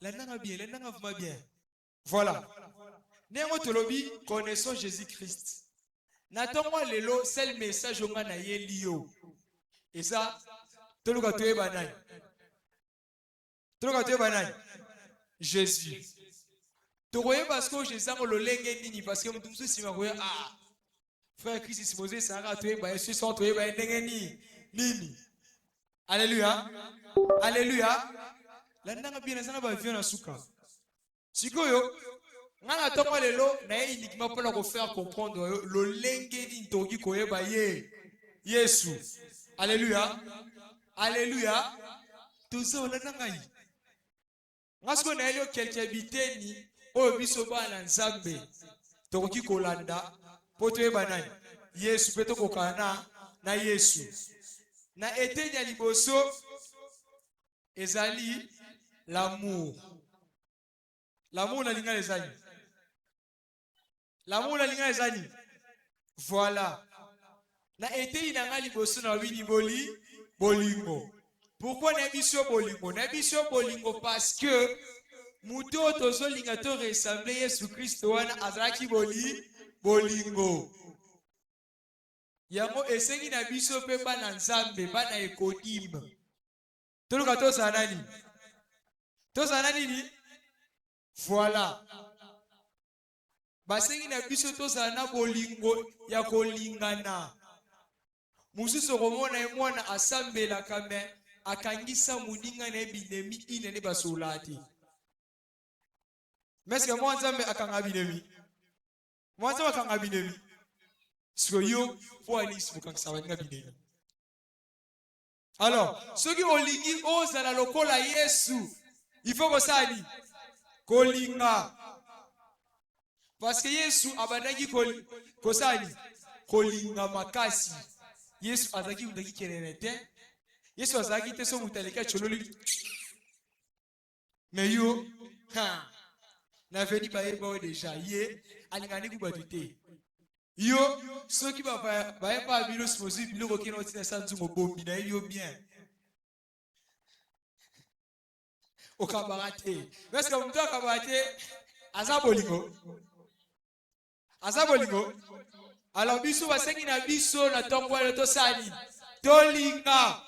L'annanga bien, l'annanga vraiment bien. Voilà. Néanmoins, tolobi, connaissons Jésus-Christ. N'attends-moi lelo, c'est le message au mana lio. Et ça, tologa tué banane. Tologa tué banane. Jésus. Tologa parce que Jésus a le lenge nini parce que nous si ma ah. Frère Christ si Moses sera tué ba Jésus sont tué ba nini. Alléluia. Alléluia. La nanga bien na ba vient na suka. Sikoyo, ngana toko lelo na uniquement pour leur faire comprendre le lenge ni togi koyeba ye. Yesu. Alléluia. Alléluia. Tout ça on a ngai. Ngasko na elio quelqu'un biteni o biso bana nzambe. Toki kolanda poto yeba nani. Yesu peto kokana na Yesu. Na etenya liboso ezali l'amour. L'amour na linga les amis. L'amour na linga les amis. Voilà. Na ete inanga liboso na wini bolingo. Pourquoi na biso bolingo? Na biso bolingo parce que muto tozo linga to ressemble Yesu Kristo wana azaki bolingo. Yango esengi na biso pe bana nzambe bana ekodim. Toluka to sanani. To sanani ni? Voilà. Basengi na biso to sana bolingo ya kolingana. Mususu komona mwana asambela kame akangisa muninga na binemi inene basolati. Meske mwanzambe akanga binemi. Mwanzambe akanga binemi. Siko yo fo alis mukangisa baninga binemi. Alors, ceux qui olingi ozala lokola Yesu, il faut que ça dit kolinga. Parce que Yesu abandaki kosani kolinga makasi. Yesu azaki undaki kenenete. Yesu azaki te so mutaleka chololi. Mais yo na veni ba yeba déjà ye alingani ku batute. Yo ceux qui ba pas bino sposi bilo ko kino tina sanzu ngobombi na yo bien. Au kabarate. Parce que on doit kabarate azabolingo. Azabolingo. Alors biso basengi na biso na tongwa le to sani. Tolinga.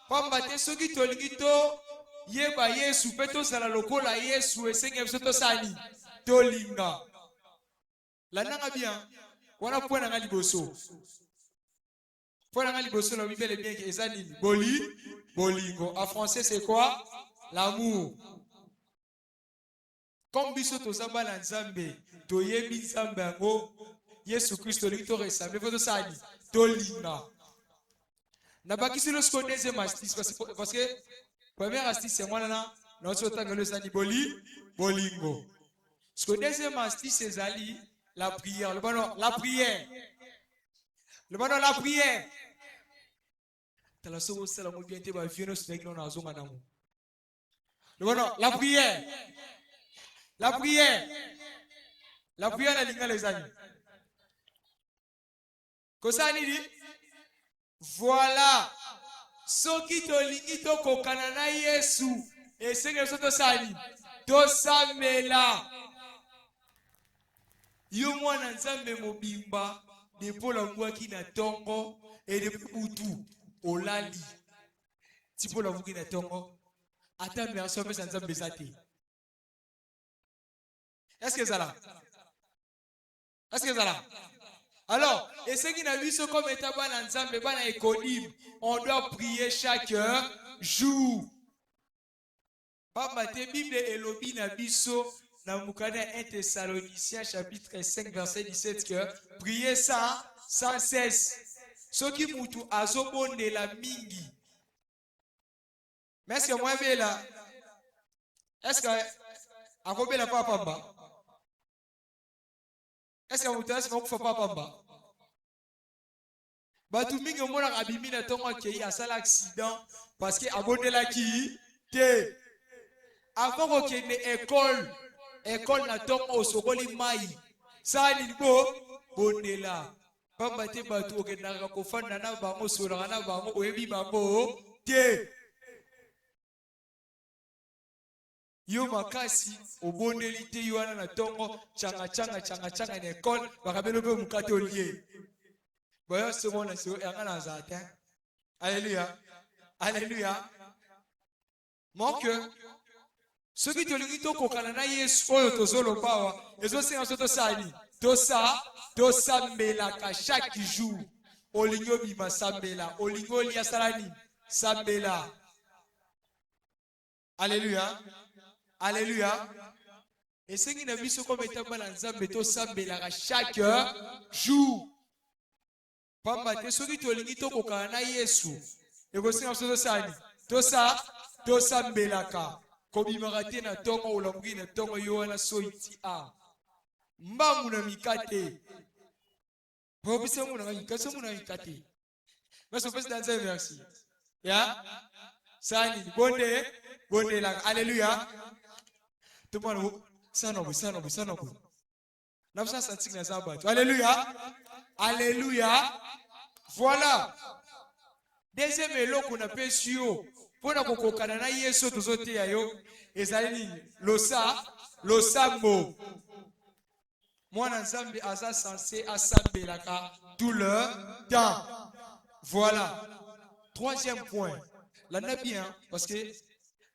Pamba te soki tolingi to yeba Yesu peto sala lokola Yesu esengi biso to sani. Tolinga. La nanga bien. Wana point na liboso. Point na liboso na bibele bien que ezani bolingo. En français c'est quoi? L'amour. Comme biso to samba na nzambe, to yebi nzambe ngo Yesu Kristo lito ressemble votre sani tolinga. Na bakisi lo sko deuxième astuce parce que première astuce c'est moi na notre temps le sani bolingo. Sko deuxième astuce c'est zali la prière. Le bon la prière. Le bon la prière. Tala so sala mo bien te ba fieno snake no na zonga na mo. Le bon la prière. La prière. La prière na linga les amis. Kosani dit voilà. Soki to lingi to kokana na Yesu. Et senge soto sani. To samela. Yo mwana nzambe mobimba. De pola mwaki na tongo. Et de putu. Olali. Ti pola mwaki na tongo. Ata me asome sa nzambe zate. Est-ce que ça là? Est-ce que ça là? Alors, et ce qui n'a vu ce comme état ban ensemble, ban écolim, on doit prier chaque jour. Papa, te Bible et lobi na biso, na mukana 1 Thessaloniciens chapitre 5 verset 17 que prier ça sans cesse. Ce qui mutu azobonde la mingi. Mais est-ce que moi là? Est-ce que akobela papa ba? Est-ce que vous avez fait papa? Batu mingi mona abimi na tongo akei asala accident parce que abonde la ki te. Avant que école na tongo osokoli mai. Ça ni bo bonela. Pamba te batu okendaka kofanda na bango sora na bango oyebi bango te. Yo makasi obonelite yo wana na tongo changa na école bakabelo pe mukate olie. Boyo seconde so yanga na zata. Alléluia. Alléluia. Mon cœur ceux qui te le disent au Canada Yesu oyo tozolo bawa ezo singa soto sali tosa melaka chaque jour olingo bima sambela olingo lia salani sambela. Alléluia. Alléluia. Et ce qui n'a vu ce comme étant mal en Zambé, to sambela chaque jour. Pamba ceux qui te le disent au Canada Yesu ezo singa soto sali to sambelaka kobimarate na tongo olamgi na tongo yo na soiti a mbamu na mikate bobisa mu na mikate baso pesa danza merci ya sani bonde la alléluia tout le monde sanobo na ça sentir na sabato alléluia alléluia. Voilà deuxième eloko na pesio pona kokokana na Yesu tozote yayo ezali losambo mwana nzambe aza censé asambelaka tout le temps. Voilà. Troisième point. La n'a bien parce que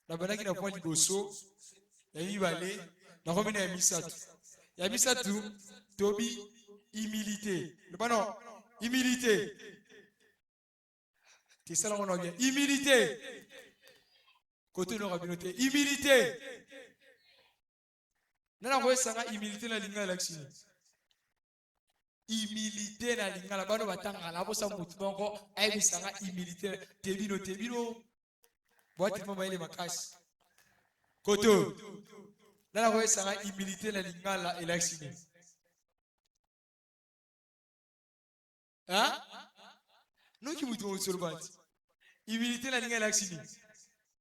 la banaki na point liboso ya mibale na komina ya misatu. Ya misatu tobi humilité. Non, humilité. C'est ça on a bien. Humilité. Côté de la communauté. Humilité. Nana voye sanga humilité na linga l'action. Humilité na linga la bano batanga la bosa mutu bongo ayi sanga humilité tebino. Boati mama ile makasi. Koto. Nana voye sanga humilité na linga la election. Hein? Nous qui vous sur le bas. Humilité la ligne l'action.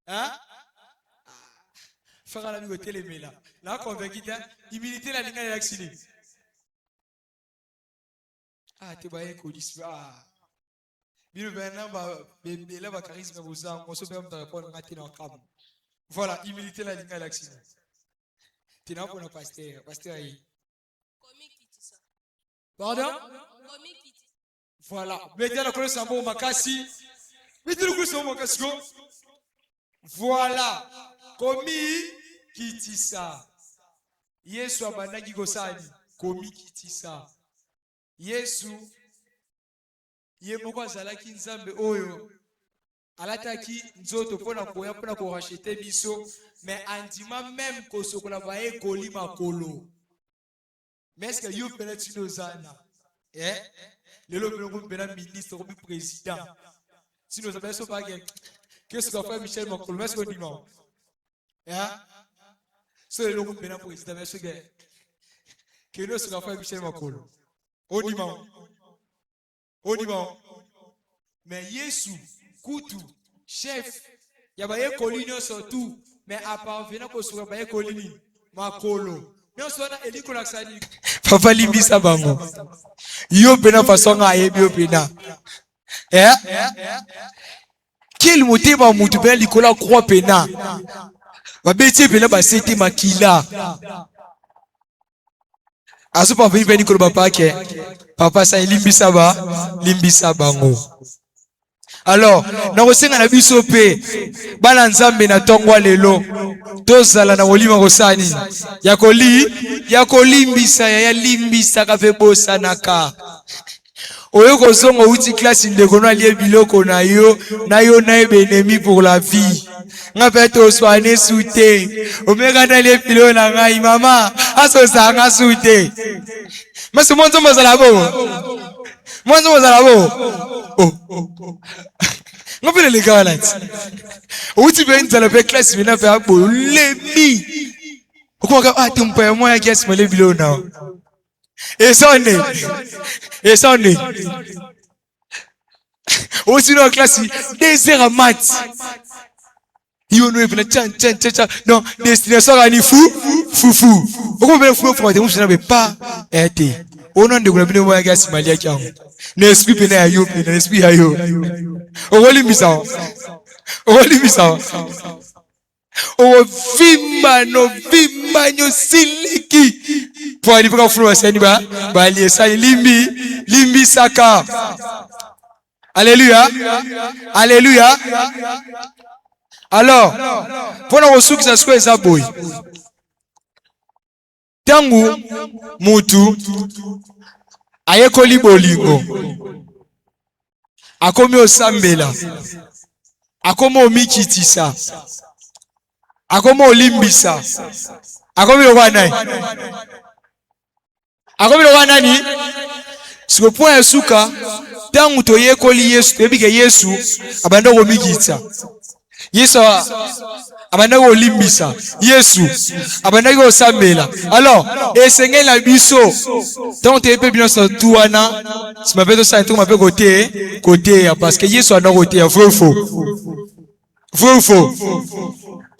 Hein? Faire la nuit au télé là. Là convaincu humilité la ligne l'action. Ah tu vas écouter ah. Bien maintenant bébé là va charisme vous a on se peut me répondre matin en cam. Voilà, humilité la ligne l'action. Tu n'as pas un pasteur aí. Pardon? Voilà. Mettez la colonne sambo makasi. Mettez le colonne sambo makasi. Voilà. Komi kitisa. Yesu abandaki gosali. Komi kitisa. Yesu ye moko azalaki nzambe oyo alataki nzoto pona koya pona ko racheter biso mais andima même kosokola baye koli makolo. Mais est-ce que you peut-être une ozana? Eh? Le lobby bena ministre comme président. Si nous avons pas qu'est-ce qu'on fait Michel Macron, mais ce qu'on dit non. Hein? C'est le lobby bena président, mais ce que nous avons fait Michel Macron. On dit bon. Mais Yesu, Koutou, chef, il y a pas colline surtout, mais à part venir pour se faire colline, Makolo. Mais on se voit Eli Kolaksani. Papa limbisa bango. Yo pena façon a yebi yo pena. Quel motif va mutu pena likola croix pena. Ba beti pena ba seti makila. Aso pa vini pena ko papa ke. Papa sa limbisa bango. Alors, na kosenga na biso pe bana nzambe na tongwa lelo tozala na kolima kosani ya kolimbisa ya limbisa ka pe bosanaka oyo kozongo uti classe ndeko na lie biloko na yo na benemi pour la vie nga pe to soane soute omeka na lie biloko na ngai mama aso sanga soute mais c'est monzo mazala bo oh. Non plus les gars là. Où tu viens dans la classe, mais n'a pas beau lemi. Pourquoi ah tu me payes moi qui est le bilot now. Et ça on est. Aussi dans la classe, des heures à maths. You know even chan. Non, destination à ni fou. Pourquoi bien fou pour moi, je n'avais pas été. On a de gouverner moi qui est malia qui a. N'esprit pena ayo, n'esprit ayo. Oli misa. O vimba no vimba nyo siliki. Pour aller pour faire ça, bah lié ça limbi saka. Alléluia. Alléluia. Alors, pour nous ressources qui ça soit ça boy. Tangu mutu ayekoli bolingo. Akomi osambela. Akomi omikitisa. Akomi olimbisa. Akomi lowana. Akomi lowana ni siko point suka tangu toyekoli Yesu tebike Yesu abanda komikitsa. Yesu abanda kolimbisa. Yesu abanda kosambela. Alors, esengeli na biso tant tepe bien sa tuana si m'appelle ça tout m'appelle côté parce que Yesu ana côté vrai faux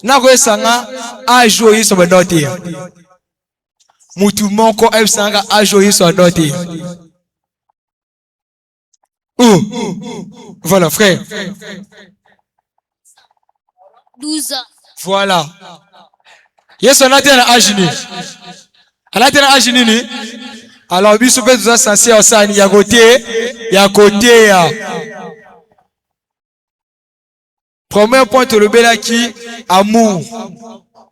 na ko esanga ajo Yesu abanda te mutu moko esanga ajo Yesu abanda te. Voilà frère. 12 ans. Voilà. Yesu anatena ajini. Anatena ajini ni. Alors biso pe tuza sensé osani ya côté ya. Premier point to lobela ki amour.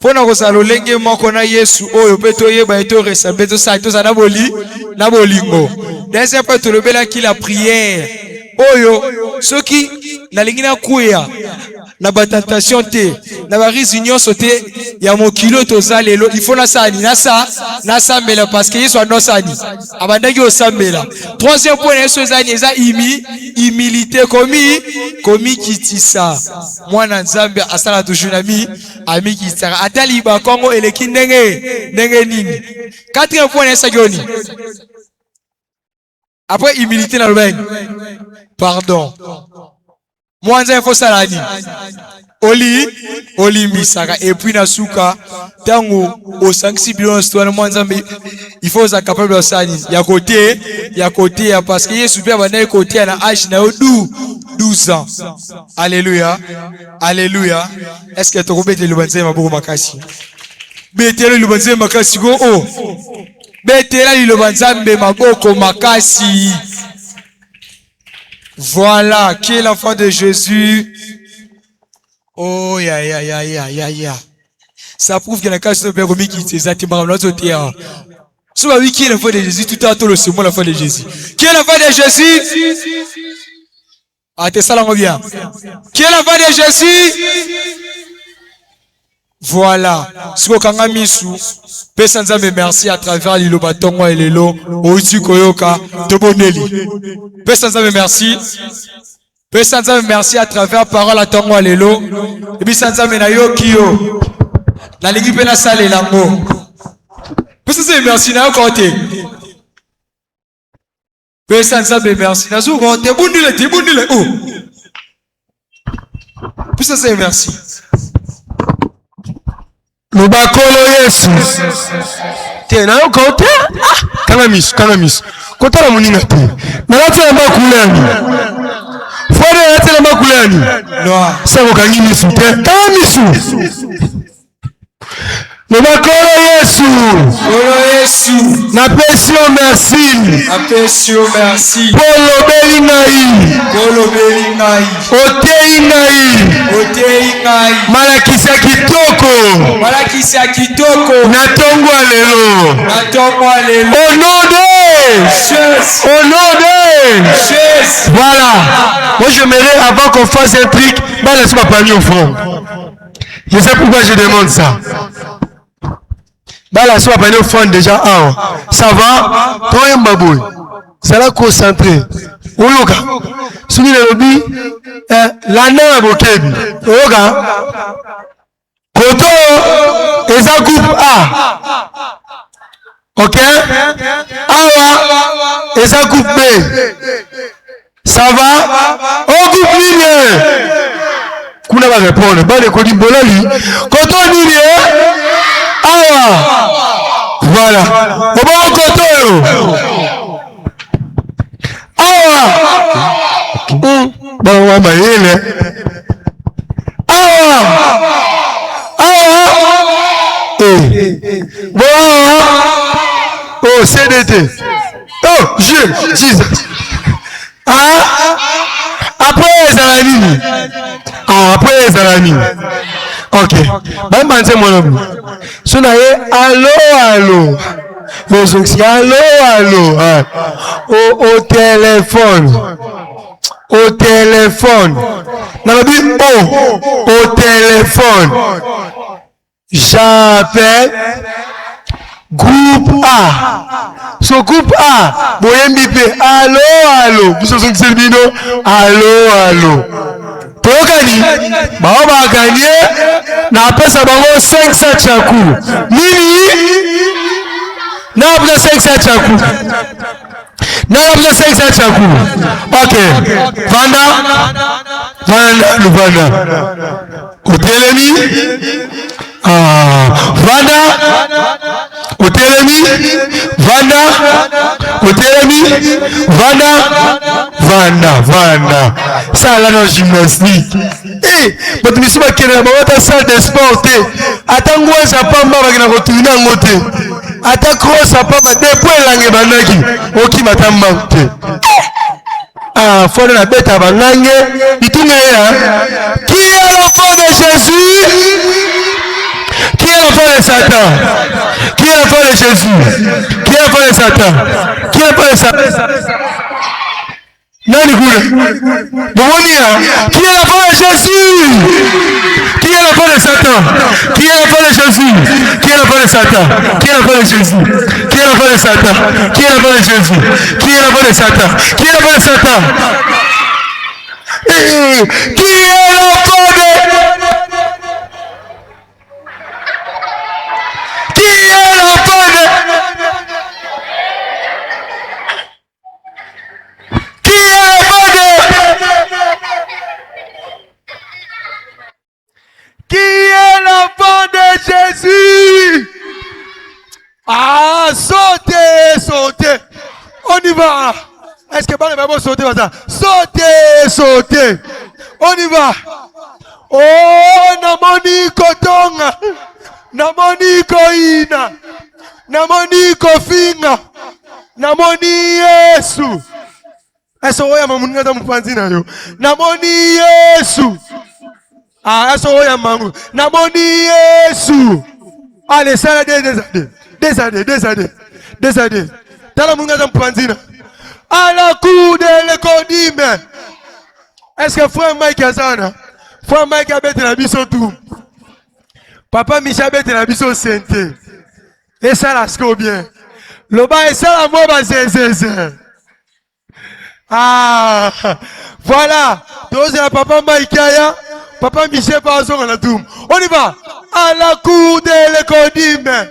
Pona ko salolenge moko na Yesu oyo pe to yeba eto ressemble to sa to na bolingo. Deuxième point to lobela ki la prière. Oyo soki na lingina kuya na batentation te na barizi nyonso te ya mokilo toza lelo il faut na sani na sambela parce que Yesu anosani abandaki osambela. Troisième point Yesu ezani eza humilité komi kitisa mwana nzambe asala toujours nami ami kitisa atali ba Kongo eleki ndenge nini. Quatrième point Yesu gioni après humilité na lobeng pardon. Mwanza il faut salani. Olimbisaka et puis na suka tango au 5-6 billions histoire mwanza il faut être capable de sani ya côté parce que Yesu pia bana côté na âge na 12 ans. Alléluia. Alléluia. Est-ce que tu peux le banze maboko makasi? Betela le banze makasi go betela le banzambe maboko makasi. Voilà, qui est l'enfant de Jésus? Oh, ya. Ça prouve qu'il y a un cas de Béromi qui s'est exactement dans notre terre. Soit oui, qui est l'enfant de Jésus? Tout à l'heure, c'est moi l'enfant de Jésus. Qui est l'enfant de Jésus? Ah, t'es ça là, bien. Qui est l'enfant de Jésus? Voilà. Ce qu'on a mis sous. Personne ne merci à travers les lobatons et les lots. Au-dessus, Koyoka, Toboneli. Personne ne merci. Personne ne merci à travers parole à Tongo et les lots. Et puis, sans amener yo kio. La ligue peut la salle et l'amour. Personne ne merci à côté. Personne ne merci. N'a souvent, t'es bondile. Oh. Personne ne merci. Lubakolo Yesu tena yokote kanamis kotala muninga te nalatela makulani fore nalatela makulani no sako kangimisu te kamisu Lubakolo Yesu napesi yo merci Polo beli ngai otei ngai malakisa kitoko na tongo lelo au nom de Jésus. Voilà, moi je m'aimerais avant qu'on fasse un truc laisse-moi parler au fond. Je sais pourquoi je demande ça. Là, soit pas au fond déjà. Ah, ça va? Toi, un baboui. Ça l'a concentré. Oyoka. Soumis le lobby. L'année à Bokebi. Oyoka. Koto. Et ça coupe A. Ok? A. Et ça coupe B. Ça va? On coupe ligne. Kuna va répondre. Bah, les codis bolali. Koto ligne. Awa. Voilà. Oba koto. Awa. Bon, on va y aller. Awa. Oh, CDT. Oh, Jesus. Après les amis. Après les amis. Ok. Même pensez mon homme. Sonaye, allô. Les autres, allô. Au téléphone. Au téléphone. Au téléphone. J'appelle groupe A. Ce groupe A, MBP, allô. Vous savez que c'est le allô. Pour gagner, on va gagner. Na pesa bango 500 chaku. Nini? Na pesa 500 chaku. Na pesa 500 chaku. Ok. Vanda. Otelemi. Vanda. Otelemi. Vanda. Ça là dans gymnastique. But mi suba kena ba salle de sport. Atango za pamba ba kena kotuina ngote. Ata cross pamba depuis langue bandaki. Oki matamba te. Faut la bête à Bangange. Qui est l'enfant de Jésus? Qui est l'enfant de Satan? Qui est l'enfant de Jésus? Qui est l'enfant de Satan? Qui est l'enfant de Satan? Nani kule? Bomonia. Qui est l'enfant de Jésus? Qui est l'enfant de Satan? Qui est l'enfant de Jésus? Qui est l'enfant de Satan? Qui est l'enfant de Jésus? Qui est l'enfant de Satan? Qui est l'enfant de Jésus? Qui est l'enfant de Satan? Qui est l'enfant de Satan? Qui est l'enfant de... Qui est l'enfant de... Qui est l'enfant de... Qui est l'enfant de Jésus? Sautez. On y va. Est-ce que vous allez sauter? Sautez. On y va. Oh, namoni kotonga. Namoni koina. Namoni kofinga. Namoni Yesu. Est-ce que vous avez mpanzi na yo? Namoni Yesu. Est-ce que vous avez mangu? Namoni Yesu. Allez, ça a des années. Tala munga za mpanzina. À la cour de l'écodime. Est-ce que frère Mike Azana? Frère Mike a bête la biso tout. Papa Micha bête la biso sente. Et ça la sco bien. Le bas et ça la moi ba zézé. Voilà. Dose la papa Mike Aya. Papa Michel pas on la tout. On y va. À la cour de l'écodime.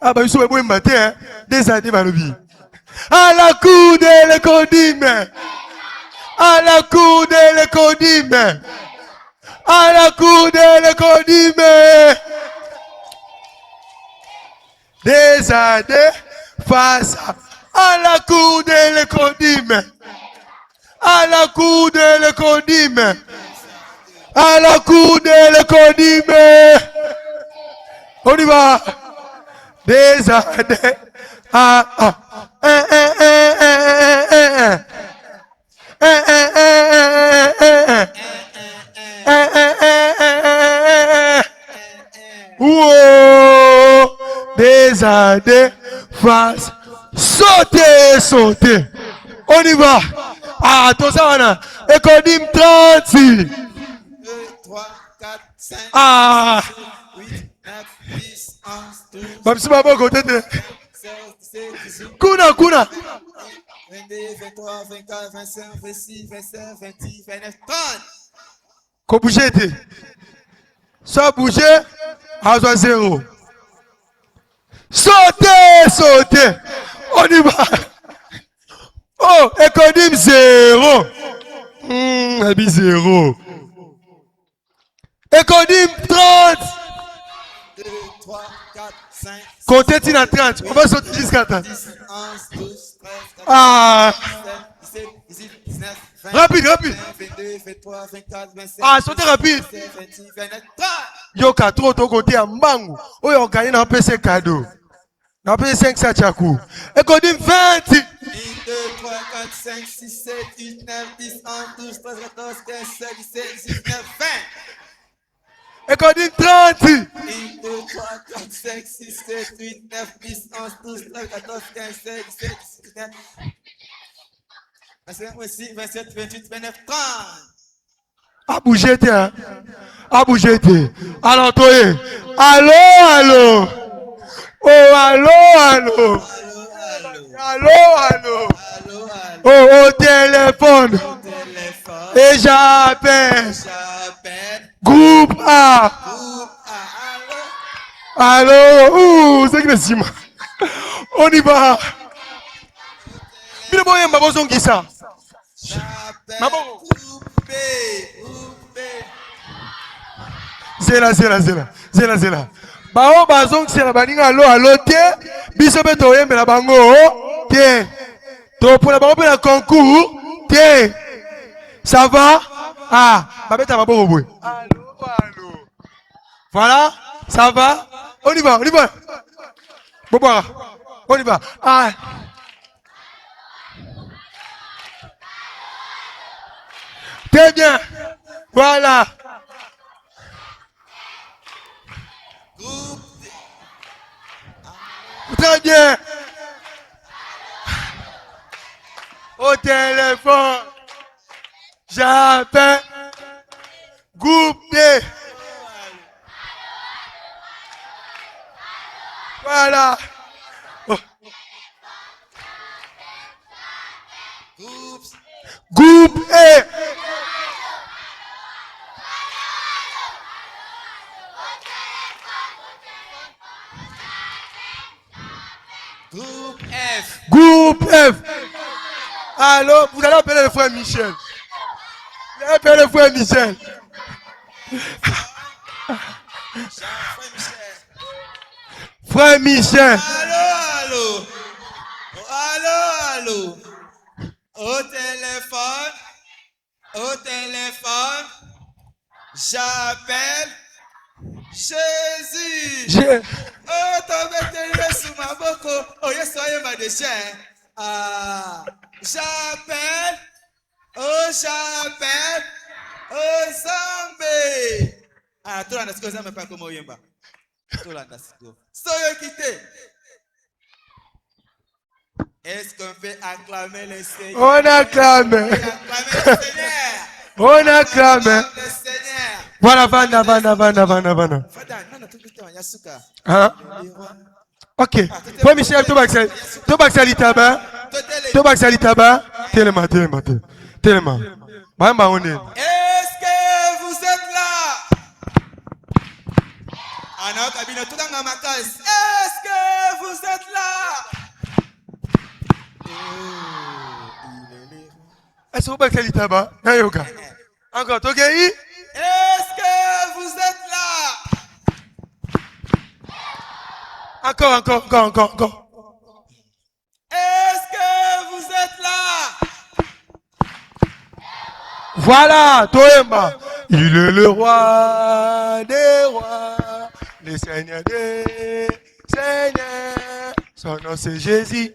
Bah, ils sont beaux matin, des années, Malobi. À la cour de l'écodime. À la cour de l'écodime. À la cour de l'écodime. Des années, face à la cour de l'écodime. À la cour de l'écodime. À la cour de l'écodime. On y va. Des années. Des années face. Sautez. On y va. Tout ça, on a. Écodim 30. 2, 3, 4, 5, 6, 8, 9, 10, 11, 12. Mamsi baba côté de. Kuna. 22, 23, 24, 25, 26, 27, 28, 29, 30. Qu'on bouge. Soit bouger, à 0. Sautez. On y va. Oh, économie 0. Habit 0. Économie 30. 2, 3, 4, 5. Comptez à 30. On va sauter jusqu'à 30. 10, 11, 12, 13, 17, 18, 19, 20. Rapide. 22, 23, 24, 27. Sautez rapide. 27, 28, 29, 30. yoka trop to côté à mbangu oyo gagné na PC cadeau na PC 5 sachaku et qu'on dit 20 1, 2, 3, 4, 5, 6, 7, 8, 9, 10, 11, 12, 13, 14, 15, 16, 17, 19, 20. et qu'on dit 30 1, 2, 3, 4, 5, 6, 7, 8, 9, 10, 11, 12, 13, 14, 15, 16, 17, 19, 25, 26, 27, 28, 29, 30. à bouger t'es à bouger t'es alors toi allô allô oh allô allô allô allô oh au téléphone et j'appelle groupe A allô ouh c'est que c'est moi on y va bien bon y'a pas besoin de ça zela bao bazong sera baninga allo te biso be to yembela bango te to pour la bango la concours te ça va ah babeta babo boy allo voilà ça va on y va bobo on y va ah très bien voilà. Très bien. Au téléphone, j'appelle groupe D. Voilà. Oh. Groupe E. Groupe F. Groupe F. Alors, vous allez appeler le frère Michel. Vous allez appeler le frère Michel. Frère Michel. Allô. Au téléphone, j'appelle Jésus. Oh, t'as metté sous ma boko. Oh, yes, soyez ma déchet. J'appelle. Oh, Zambé. Ah, tout le monde, est-ce que ça pas comme Oyemba? Tout le monde, soyez quitté. Est-ce qu'on fait acclamer le Seigneur? On acclame. On acclame. Voilà, vana. Hein? Ok. Frère Michel, tu vas litaba. Tellement. Est-ce que vous êtes là? Est-ce que vous êtes là? Est-ce que vous êtes litaba? Encore, ok? Est-ce que vous êtes là? Encore. Est-ce que vous êtes là? Voilà, Toemba. Il est le roi des rois, le Seigneur des seigneurs. Son nom c'est Jésus.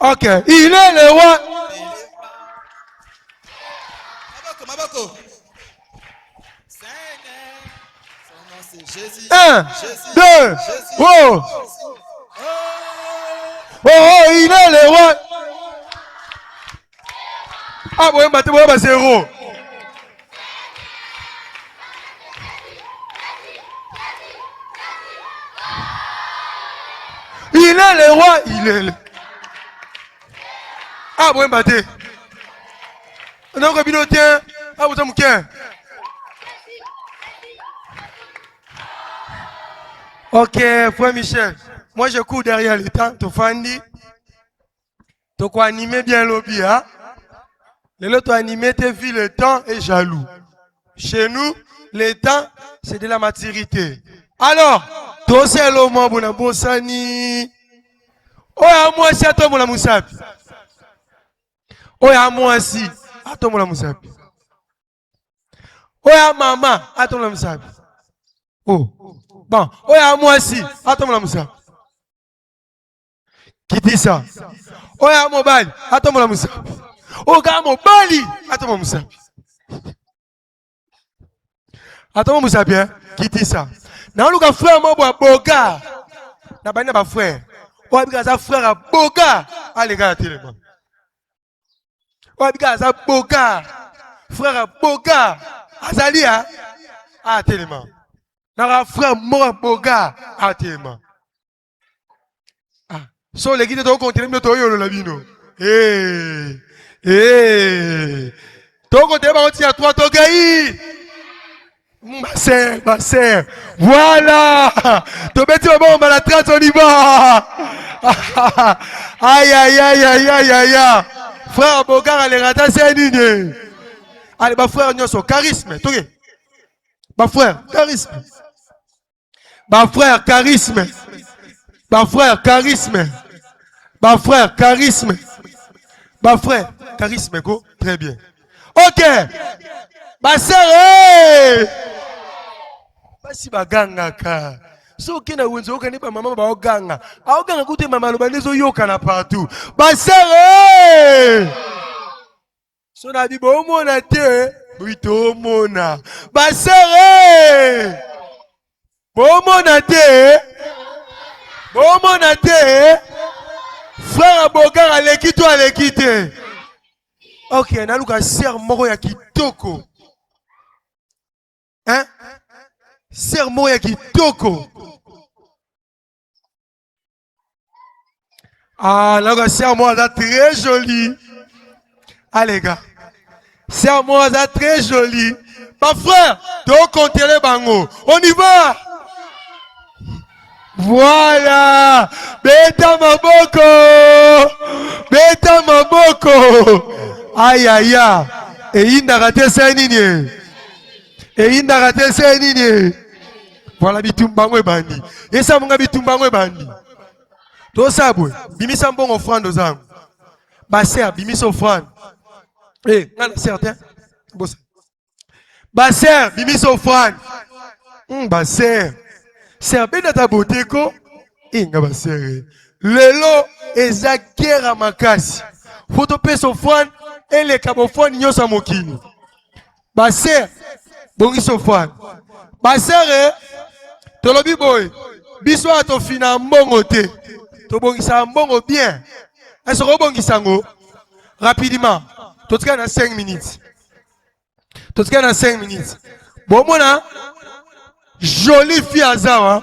Ok, il est le roi. Maboko. Seigneur. Son nom c'est Jésus. 1, 2, oh, il est le roi. Ah, bon, bah, zéro. Il est le roi, Ah, bon, bah, non, tiens. Ah, vous avez ok, frère Michel. Moi, je cours derrière le temps. Tu fandi. Tu quoi animer bien lobby, hein? Les autres animer, tes filles, le temps est jaloux. Chez nous, le temps, c'est de la maturité. Alors, toi, c'est l'homme, bon, bon, sani. Oh, à moi, c'est à toi, mon moussapi. Oh, à moi, si. À toi, mon moussapi. Oya maman, attends la moussa. Oh, bon, oya moi aussi, attends la moussa. Qui dit ça? Oya mobile, attends la moussa. Oga mobile, attends la moussa. Attends moussa bien, qui dit ça? Na luka frère mo boga. Na bana ba frère. Oya bika za frère boga. Allez gars tellement. Oya bika za boga. Frère boga. Azalia. Ah tellement. Na frère mo boga. Ah tellement. Ah, so les guides to continuer me to yo la bino. To continuer ba oti a 3 to gai. Ma sœur, voilà! Tu mets bon, la trace, on y va! Aïe, aïe, aïe, aïe, aïe, aïe, frère Bogar, allez, rata, c'est une. Allez, ma frère, nous sommes charisme, tu vois? Ma frère, charisme. Ma frère, charisme. Ma frère, charisme. Ma frère, charisme. Ma frère, charisme, go? Très bien. Ok! Ma sœur, basi baganga ka. So kena wenzo okani ba mama ba oganga. Oganga kute mama lo banezo yoka na partout. Ma sœur, so na bi bo mona te, buito mona. Ma sœur, bo mona te. Bo mona te. Frère Bogar aleki to aleki te. Ok, na luka sœur moko ya kitoko. Hein? Sermon ya kitoko. Ah, là, sermon est très joli. Allez, gars. Sermon est très joli. Ma frère, donc compter les bangos. On y va. Voilà. Beta maboko. Beta maboko. Aïe, aïe, aïe. Et il n'a raté ça, nini. Et il n'a raté ça, nini. Voilà, bitumbango bandi. Et ça, mon bitumbango bandi. Tout ça, boy. Bimisa bon offrande aux âmes. Basser, bimisa offrande. Eh, non, certain. Basser, bimisa offrande. Basser. C'est un peu de ta beauté, ko. Inga basser. Lelo, eza guerre à ma casse. Faut te payer offrande. Et les cabophones, n'y a pas mokini. Basser. Bon, ils sont fans. Basser, to lobi boy. Biso a to fina mbongo te. To bongisa mbongo bien. Est-ce que bongisa ngo? Rapidement. To tika na 5 minutes. To tika na 5 minutes. Bon mona. Jolie fille Azar.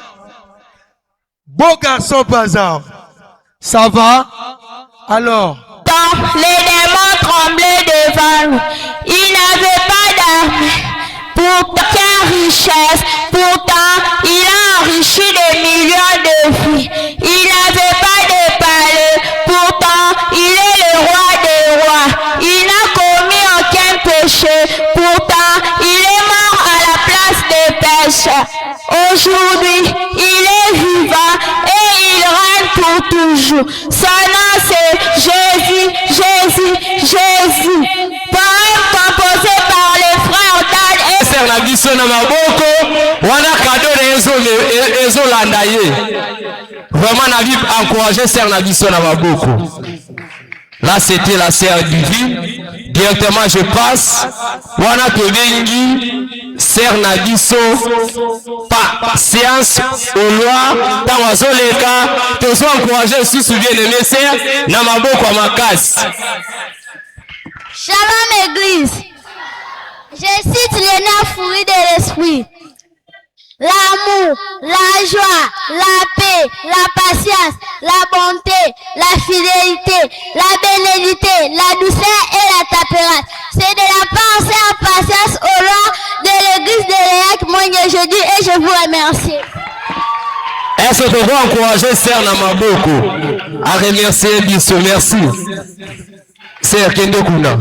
Beau garçon Azar. Ça va? Alors. Les démons tremblaient devant nous. Ils n'avaient pas d'armes. Pourtant, quelle richesse. Pourtant, il a enrichi des millions de filles. Il n'avait pas de palais. Pourtant, il est le roi des rois. Il n'a commis aucun péché. Pourtant, il est mort à la place des pécheurs. Aujourd'hui, il est vivant et il règne pour toujours. Son nom c'est Jésus, Jésus, Jésus. Poème composé par les frères Dan et Sœur na biso na maboko wana cadeau na ezolanda ye. Vraiment na vie encourager sœur na biso na maboko. Là c'était la sœur divine. Directement je passe wana tobengi sœur na biso pa séance au loi dans wazoleka tozo encourager sous bien-aimé sœur na maboko makasi. Shalom Église. Je cite les 9 fruits de l'esprit. L'amour, la joie, la paix, la patience, la bonté, la fidélité, la bénédicité, la douceur et la tempérance. C'est de la pensée en patience au nom de l'église de l'Éac, mon jeudi, et je vous remercie. Est-ce que vous encourager Sœur Namaboko à remercier Bisso? Merci. Sœur Kendo Kuna.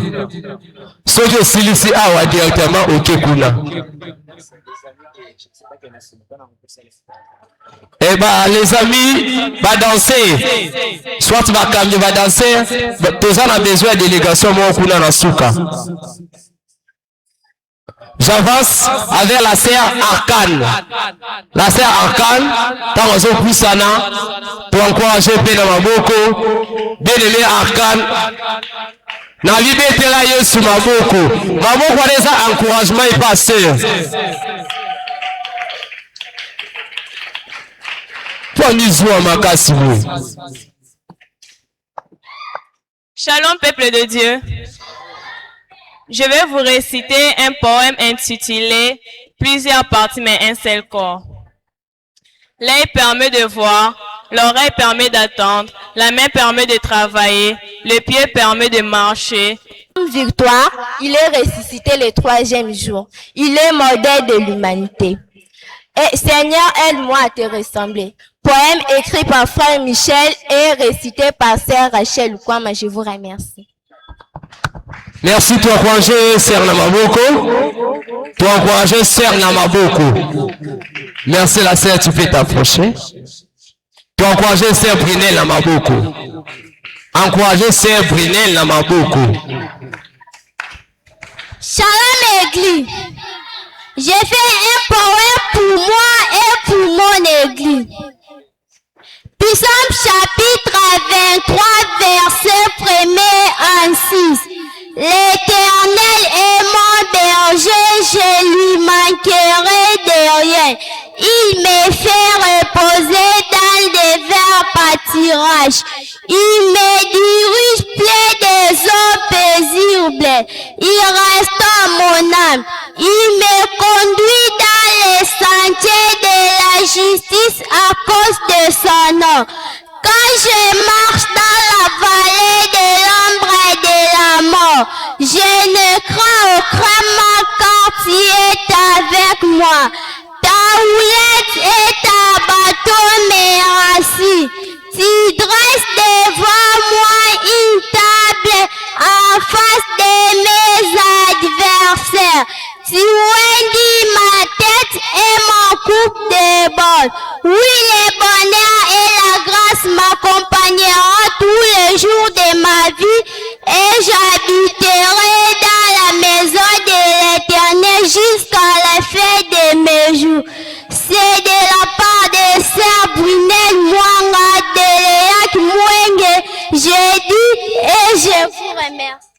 Sojo Silisi Awa directement au Kekuna. Eh bien, les amis, va danser. Soit va cambier, va danser. Tous on a besoin de délégation, moi, Kuna na Souka. J'avance avec la sœur Arcane. La sœur Arcane, tant on s'en plus sana, pour encourager Pena Maboko, bien-aimé Arcane. Na vie bête là, Yesu Maboko. Maboko a déjà encouragement et passé. Pour nous jouer à Makassimou. Shalom, peuple de Dieu. Je vais vous réciter un poème intitulé « Plusieurs parties mais un seul corps ». L'œil permet de voir, l'oreille permet d'attendre, la main permet de travailler, le pied permet de marcher. Victoire, il est ressuscité le 3e jour. Il est modèle de l'humanité. Et Seigneur, aide-moi à te ressembler. Poème écrit par frère Michel et récité par sœur Rachel Oukwama. Je vous remercie. Merci, tu as encouragé Sœur Namaboko. Tu as encouragé Sœur Namaboko. Merci la sœur, tu peux t'approcher. Tu as encouragé Sœur Brunel Namaboko. Encouragé Sœur Brunel Namaboko. Shalom Église. J'ai fait un poème pour moi et pour mon Église. Psaume chapitre 23, verset 1er en 6. L'Éternel est mon berger, je lui manquerai de rien. Il me fait reposer dans des verts pâturages. Il me dirige près des eaux paisibles. Il restaure mon âme. Il me conduit dans les sentiers de la justice à cause de son nom. Quand je marche dans la vallée de l'ombre et de la mort, je ne crains aucunement car tu es avec moi. Ta houlette et ta bâton me rassurent. Tu dresses devant moi une table en face de mes adversaires. Tu oindis ma tête et mon coupe déborde. Oui, le bonheur et la grâce m'accompagneront tous les jours de ma vie et j'habiterai dans la maison de l'Éternel jusqu'à la fin de mes jours. C'est de la part de Sœur Brunel Mwanga de Léac Mwenge. Je dis et je vous remercie.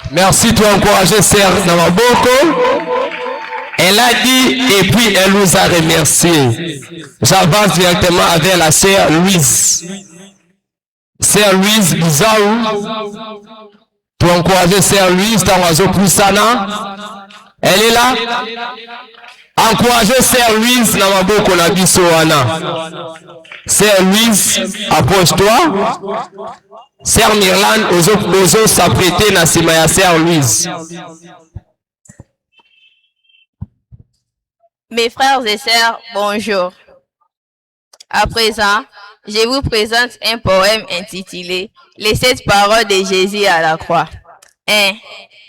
Merci, tu as encouragé Sœur Namaboko. Elle a dit et puis elle nous a remercié. J'avance directement avec la sœur Louise. Sœur Louise Bizaou. Tu as encouragé Sœur Louise dans l'oiseau Poussana. Elle est là. Encouragez Sœur Louise Namaboko na bisoana. Sœur Louise, approche-toi. Sœur Mirland, ozo s'apprêter na sima ya Sœur Louise. Mes frères et sœurs, bonjour. À présent, je vous présente un poème intitulé « Les 7 paroles de Jésus à la croix ». 1.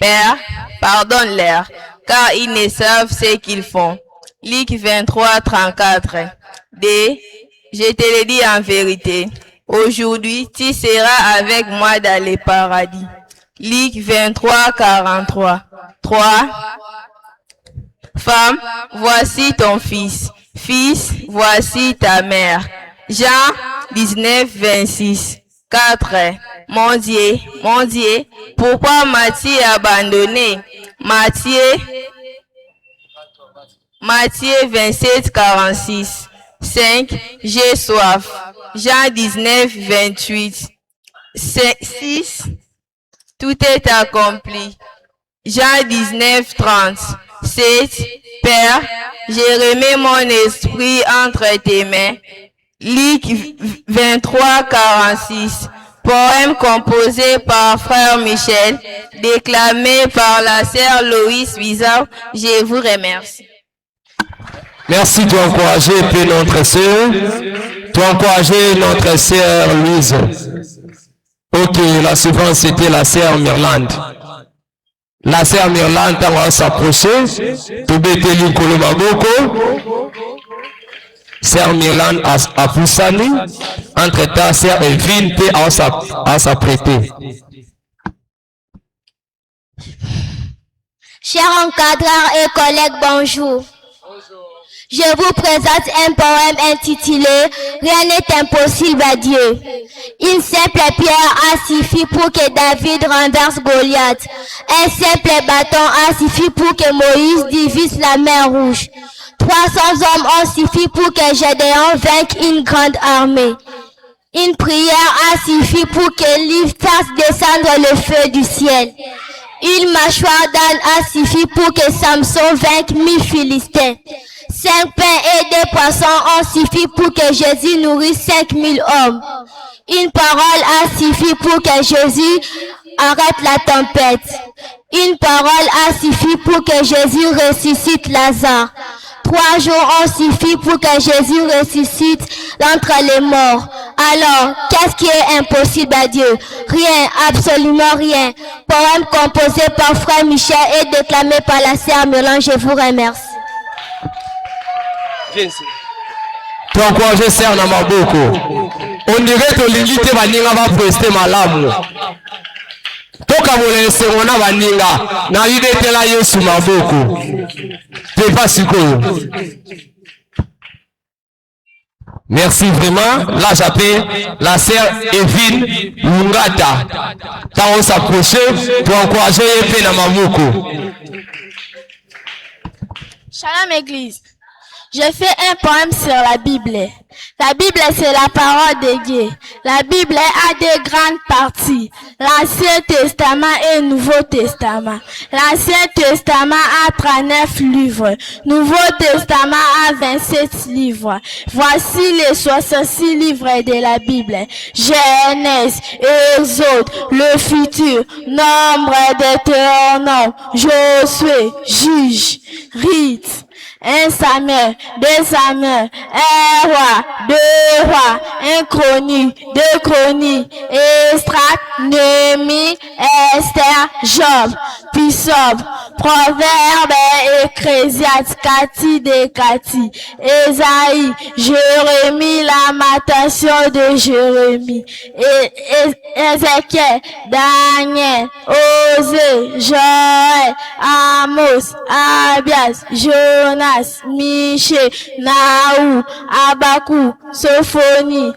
Père, pardonne-leur, car ils ne savent ce qu'ils font. Luc 23, 34. 2. Je te le dis en vérité, aujourd'hui tu seras avec moi dans le paradis. Luc 23, 43. 3. Femme, voici ton fils. Fils, voici ta mère. Jean 19, 26. 4. Mon Dieu, pourquoi m'as-tu abandonné? Matthieu 27, 46. 5. J'ai soif. Jean 19, 28. 6. Tout est accompli. Jean 19, 30. 7. Père, je remets mon esprit entre tes mains. Luc 23, 46. Poème composé par frère Michel, déclamé par la sœur Loïs Bizarre. Je vous remercie. Merci, tu as encouragé notre sœur. Tu as encouragé notre sœur Louise. Ok, la suivante c'était la sœur Mirland. La sœur Mirland, on va s'approcher. Tu bêtes l'Ikolo Maboko. Sœur Mirland a Poussani. Entre-temps, sœur Evine peut à s'apprêter. Chers encadreurs et collègues, bonjour. Je vous présente un poème intitulé « Rien n'est impossible à Dieu ». Une simple pierre a suffi pour que David renverse Goliath. Un simple bâton a suffi pour que Moïse divise la mer Rouge. 300 hommes ont suffi pour que Gédéon vainque une grande armée. Une prière a suffi pour que l'île fasse descendre le feu du ciel. Une mâchoire d'âne a suffi pour que Samson vainque 1000 Philistins. 5 pains et 2 poissons ont suffi pour que Jésus nourrisse 5000 hommes. Une parole a suffi pour que Jésus arrête la tempête. Une parole a suffi pour que Jésus ressuscite Lazare. 3 jours ont suffi pour que Jésus ressuscite d'entre les morts. Alors, qu'est-ce qui est impossible à Dieu? Rien, absolument rien. Poème composé par Frère Michel et déclamé par la sœur Mélange. Je vous remercie. T'encourager sœur na maboko. On dirait que l'élite baninga va prester malamu. Toka molese mona baninga na yidetela Yesu maboko. T'es pas sikoyo. Merci vraiment. Là j'appelle la sœur Evine Lungata. Tant on s'approcher pour encourager Epé na maboko. Shalom Église. Je fais un poème sur la Bible. La Bible, c'est la parole de Dieu. La Bible a deux grandes parties. L'Ancien Testament et le Nouveau Testament. L'Ancien Testament a 39 livres. Nouveau Testament a 27 livres. Voici les 66 livres de la Bible. Genèse, Exode, le futur, Nombre, Deutéronome, Josué, Juge, Rite. 1 Samuel, 2 Samuel, 1 roi, 2 rois, 1 chronique, 2 chroniques, Esdras, Néhémie, Esther, Job, Psaume, Proverbe, Ecclésiaste, Cati de Cati, Ésaïe, Jérémie, lamentation de Jérémie, Ézéchiel, Daniel, Osée, Joël, Amos, Abias, Jonas, Michée, Naou, Abakou, Sophonie,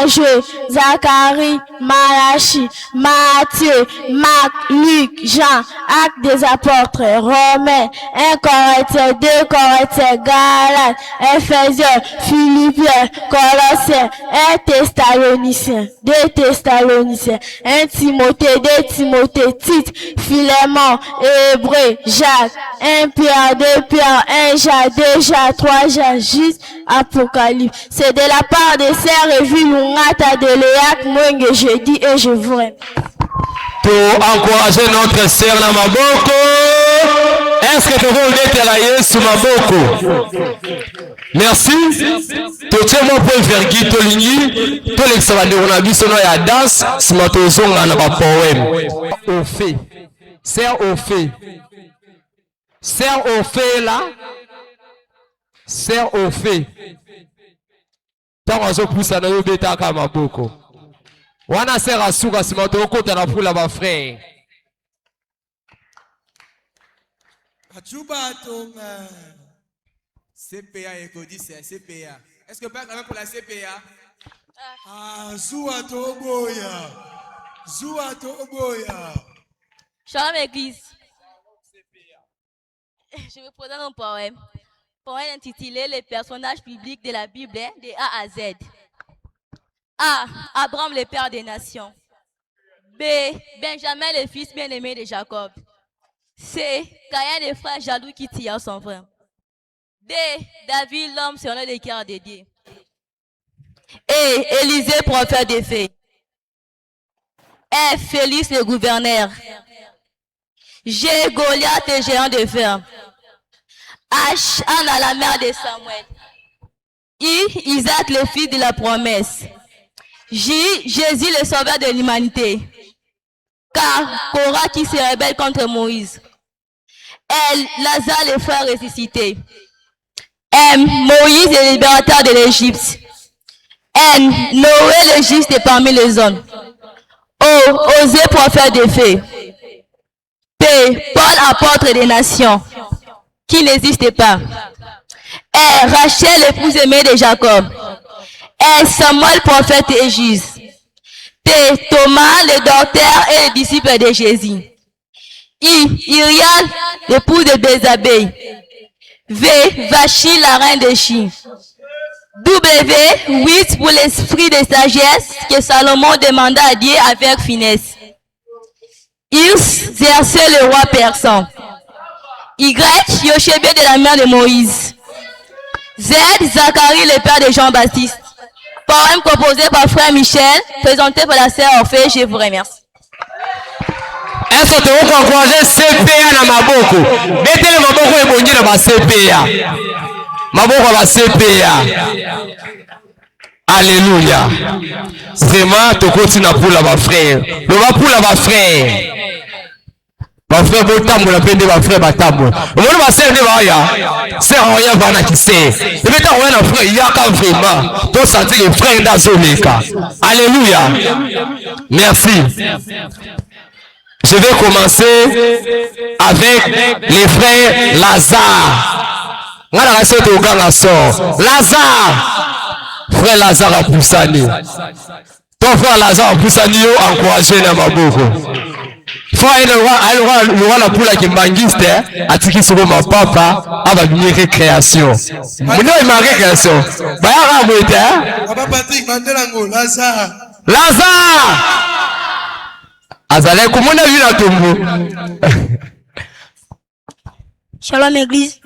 Agé, Zacharie, Malachi, Matthieu, Marc, Luc, Jean, Actes des apôtres, Romains, 1 Corinthiens, 2 Corinthiens, Galates, Éphésiens, Philippiens, Colossiens, 1 Thessaloniciens, 2 Thessaloniciens, 1 Timothée, 2 Timothée, Tite, Philémon, Hébreu, Jacques, 1 Pierre, 2 Pierre, 1 Jean, 2 Jean, 3 Jean, juste Apocalypse. C'est de la part de Sœur Evie Lungata de Léac Mwenge, je dis et je vous remercie. Pour encourager notre sœur na maboko, est-ce que tu veux mettre la Yesu maboko? Merci. Totie mo po vergi to lingi to l'exabande on a biso na ya danse simato zonga na ba poème. Au fait. Sœur au fait. Sœur au fait là. Sœur au fait. Tant azo poussa na yo beta ka maboko. Wana sera suka simato okota na pula ba frère. Achuba tonga. CPA Ekodi, c'est CPA. Est-ce que pas quand même pour la CPA? Ah, Zoua Toboya. Zoua Toboya. Shalom Église. Je vais présenter un poème. Poème intitulé Les personnages bibliques de la Bible de A à Z. A. Abraham, le père des nations. B. Benjamin, le fils bien-aimé de Jacob. C. Caïn, le frère jaloux qui tire son frère. D. David, l'homme sur le cœur de Dieu. E. Élisée, prophète des faits. F. Félix, le gouverneur. G. Goliath, le géant de fer. H. Anne, la mère de Samuel. I. Isaac, le fils de la promesse. J. Jésus, le sauveur de l'humanité. K. Korah qui se rebelle contre Moïse. L. Lazare, le frère ressuscité. M. Moïse, le libérateur de l'Égypte. N. Noé, le juste parmi les hommes. O. Osée, prophète des faits. P. P. Paul, apôtre des nations, qui n'existe pas. R. Rachel, l'épouse aimée de Jacob. S. Samuel, prophète et juge. T. Thomas, le docteur et le disciple de Jésus. I. Irian, l'époux de Bézabé. V. Vachi, la reine de Chine. W. 8 pour l'esprit de sagesse que Salomon demanda à Dieu avec finesse. X. Xerxès, le roi persan. Y. Yochébé de la mère de Moïse. Z. Zacharie, le père de Jean-Baptiste. Poème composé par frère Michel, présenté par la sœur Orphée. Je vous remercie. Est-ce que tu veux encourager CPA na maboko? Mettez maboko et bonjour na CPA. Maboko na CPA. Alléluia. Vraiment, tu continues pour la frère. Le va pour la frère. Ma frère botambo la pende ma frère batambo. Omona ba sœur ne ba ya. Sœur oya bana ki sait. Et beta oya na frère ya ka vraiment. To sentir que frère ndazoleka. Alléluia. Merci. Je vais commencer avec les frères Lazare. Ngana ka soto oganga sort. Lazare. Frère Lazare a poussani. Ton frère Lazare a poussani yo encourager na maboko. Le roi la poule qui mangiste a tiki sur ma papa a une récréation. Mon nom est ma récréation. Papa Patrick Mandelango, Lazare. Lazare. Azalé, comment on a vu la tombe? Shalom Église.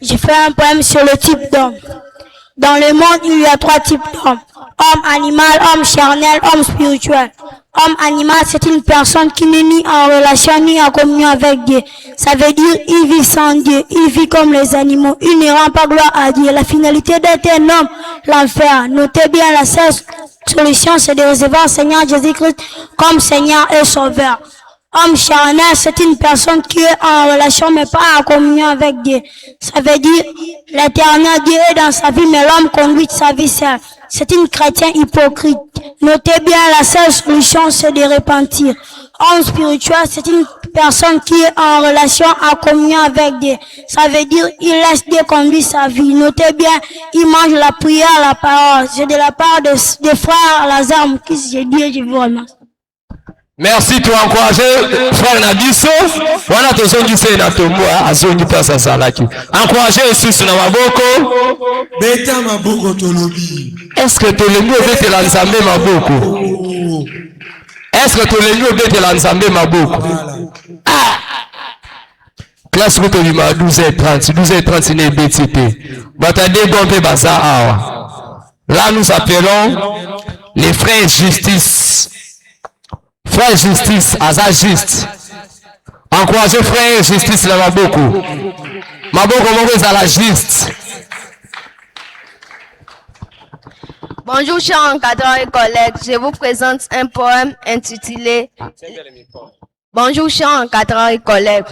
J'ai fait un poème sur le type d'homme. Dans le monde, il y a 3 types d'hommes. Homme animal, homme charnel, homme spirituel. Homme animal, c'est une personne qui n'est ni en relation ni en communion avec Dieu. Ça veut dire, il vit sans Dieu, il vit comme les animaux, il ne rend pas gloire à Dieu. La finalité d'être un homme, l'enfer. Notez bien la seule solution, c'est de recevoir Seigneur Jésus-Christ comme Seigneur et Sauveur. Homme charnel, c'est une personne qui est en relation mais pas en communion avec Dieu. Ça veut dire, l'éternel Dieu est dans sa vie, mais l'homme conduit sa vie seul. C'est une chrétienne hypocrite. Notez bien, la seule solution, c'est de repentir. Homme spirituel, c'est une personne qui est en relation, en communion avec Dieu. Ça veut dire, il laisse Dieu conduire sa vie. Notez bien, il mange la prière, la parole. C'est de la part des frères Lazare, qui j'ai dit, je vous remercie. Merci, tu as encouragé frère Nabiso. Voilà, tu as dit c'est na tomo, azongi pesa salaki. Encouragé aussi sur maboko. Beta maboko tolobi. Est-ce que tu le mieux bete la nzambe maboko? Est-ce que tu le mieux bete la nzambe maboko? Ah! Classe route du 12h30, 12h30 n'est BTP. Batade gompe baza awa. Là nous appelons les frères justice. Frère justice, Aza juste. Encouragez frère justice là Maboko. Maboko Maboko à la juste. Bonjour chers encadrants et collègues, je vous présente un poème intitulé Bonjour chers encadrants et collègues,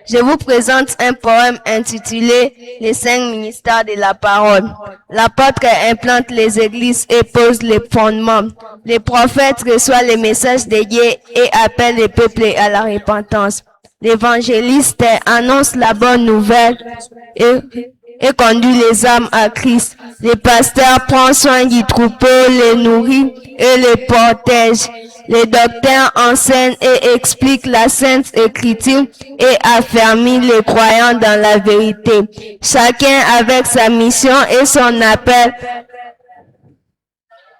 je vous présente un poème intitulé Les 5 ministères de la parole. L'apôtre implante les églises et pose les fondements. Les prophètes reçoivent les messages de Dieu et appellent les peuples à la repentance. L'évangéliste annonce la bonne nouvelle et conduit les âmes à Christ. Le pasteur prend soin du troupeau, les nourrit et les protège. Les docteurs enseignent et expliquent la Sainte Écriture et affermissent les croyants dans la vérité. Chacun avec sa mission et son appel.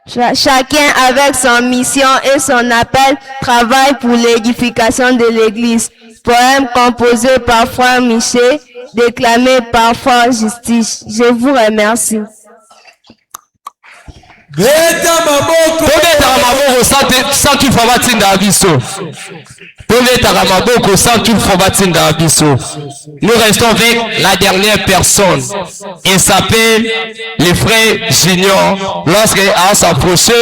Chacun avec son mission et son appel travaille pour l'édification de l'Église. Poème composé par Frère Michel, déclamé par Frère Justice. Je vous remercie. Beta maboko. Tobeta maboko sans tout fabatinda abiso. Tobeta maboko sans tout fabatinda abiso. Nous restons avec la dernière personne. Il s'appelle les frères Junior. Lorsqu'il a s'approché,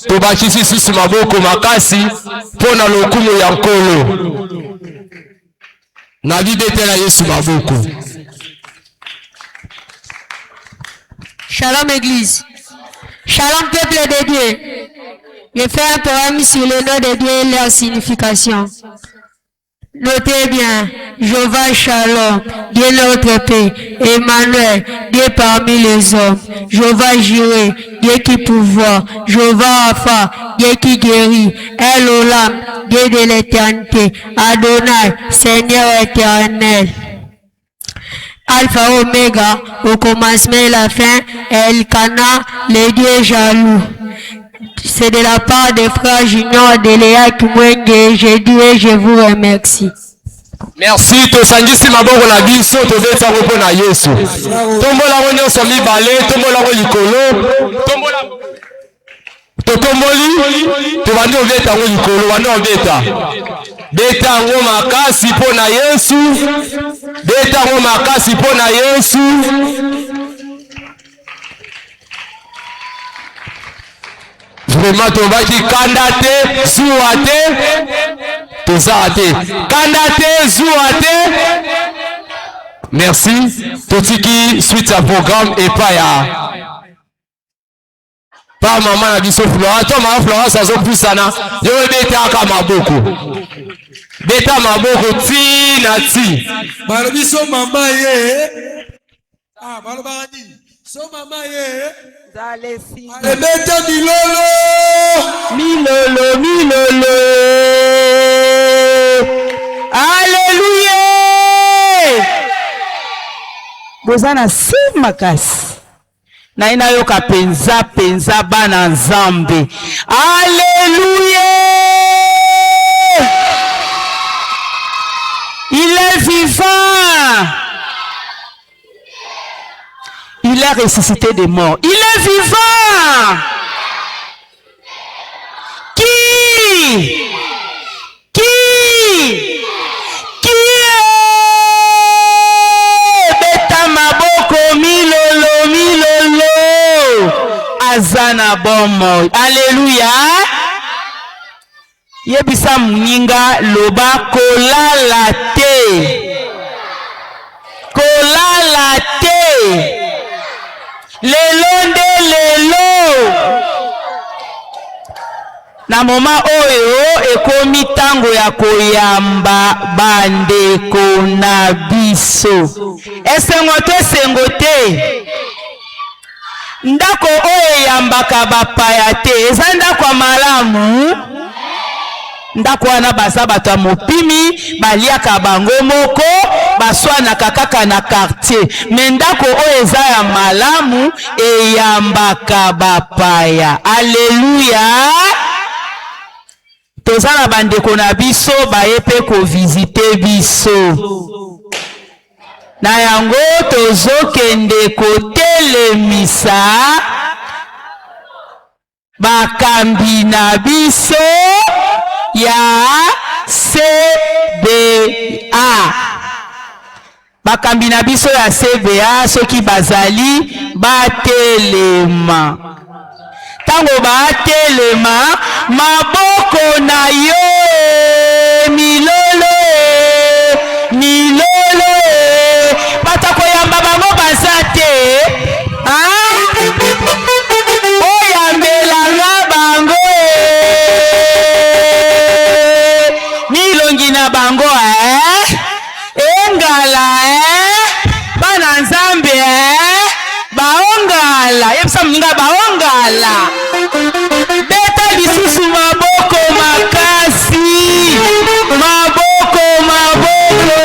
Tobakisi sous maboko makasi pour na lokumu yankolo. Nabi betela Yesu maboko. Shalom Église. Shalom peuple de Dieu. Je fais un poème sur le nom de Dieu et leur signification. Notez bien, Jéhovah Shalom, Dieu notre paix, Emmanuel, Dieu parmi les hommes, Jéhovah Jireh, Dieu qui pouvoir, Jéhovah Rapha, Dieu qui guérit, El Olam, Dieu de l'éternité, Adonai, Seigneur éternel. Alpha Omega, au commencement et la fin, Elkana, le Dieu jaloux. C'est de la part des frères Junior de Léa Kimwenge, je dis et je vous remercie. Merci, tosangisi maboko na biso tobeta ngoko na Yesu. Tombola ngo nyonso mibale, tombola ngo likolo, tombola totomboli, tobandi obeta ngo likolo, bandi obeta. Beta ngo makasi po na Yesu. Beta ngo makasi po na Yesu. Vraiment tobaki kanda te, zuwa te, toza te. Kanda te, zuwa te. Merci. Totiki suite à programme et pas ya. Pas maman na biso Flora. Toi maman Flora sazo pusana. Yo beta ka maboko. Beta maboko ti na ti. Balo biso mama ye. Ah, balo barani. So mama ye. Beta milolo. Milolo, milolo. Alléluia. Bozana si makasi. Na inayoka penza penza bana nzambe. Alléluia. Il est vivant. Il est ressuscité des morts. Il est vivant. Qui est beta maboko milolo milolo azana bomo. Alléluia. Yebisa mninga loba kolala te. Kolala te. Lelo nde lelo. Na moma oyo ekomi tango ya koyamba bandeko na biso. Esengo te sengo te. Ndako oyo yambaka bapaya te. Eza ndako malamu. Ndako wana baza bato ya mopimi baliaka bango moko baswanaka kaka na quartier. Me ndako oyo eza ya malamu eyambaka bapaya. Alléluia. Tozala bandeko na biso baye pe ko visiter biso. Na yango tozokende kotelemisa bakambi na biso ya CBA. Bakambi na biso ya CBA soki bazali batelema. Tango batelema maboko na yo milolo milolo. Batako yamba bango bazate. Oyambelanga bango milongi na bango engala bana nzambe baongala. Yebisa mninga baongala. Beta lisusu maboko makasi. Maboko maboko.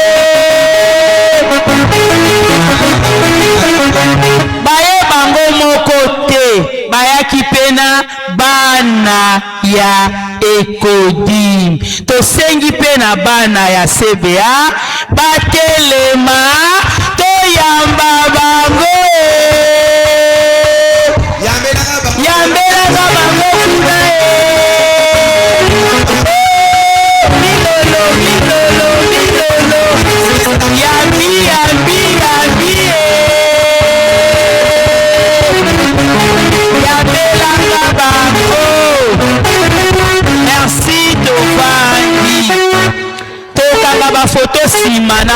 Baye bango moko te. Bayaki pena bana ya Ekodim. Tosengi pena bana ya CBA batelema toyamba bango. Yambelaka bango kuna milolo milolo milolo. Yambi yambi yambi. Yambelaka bango. Merci Tofandi. Tokanga ba photo simana.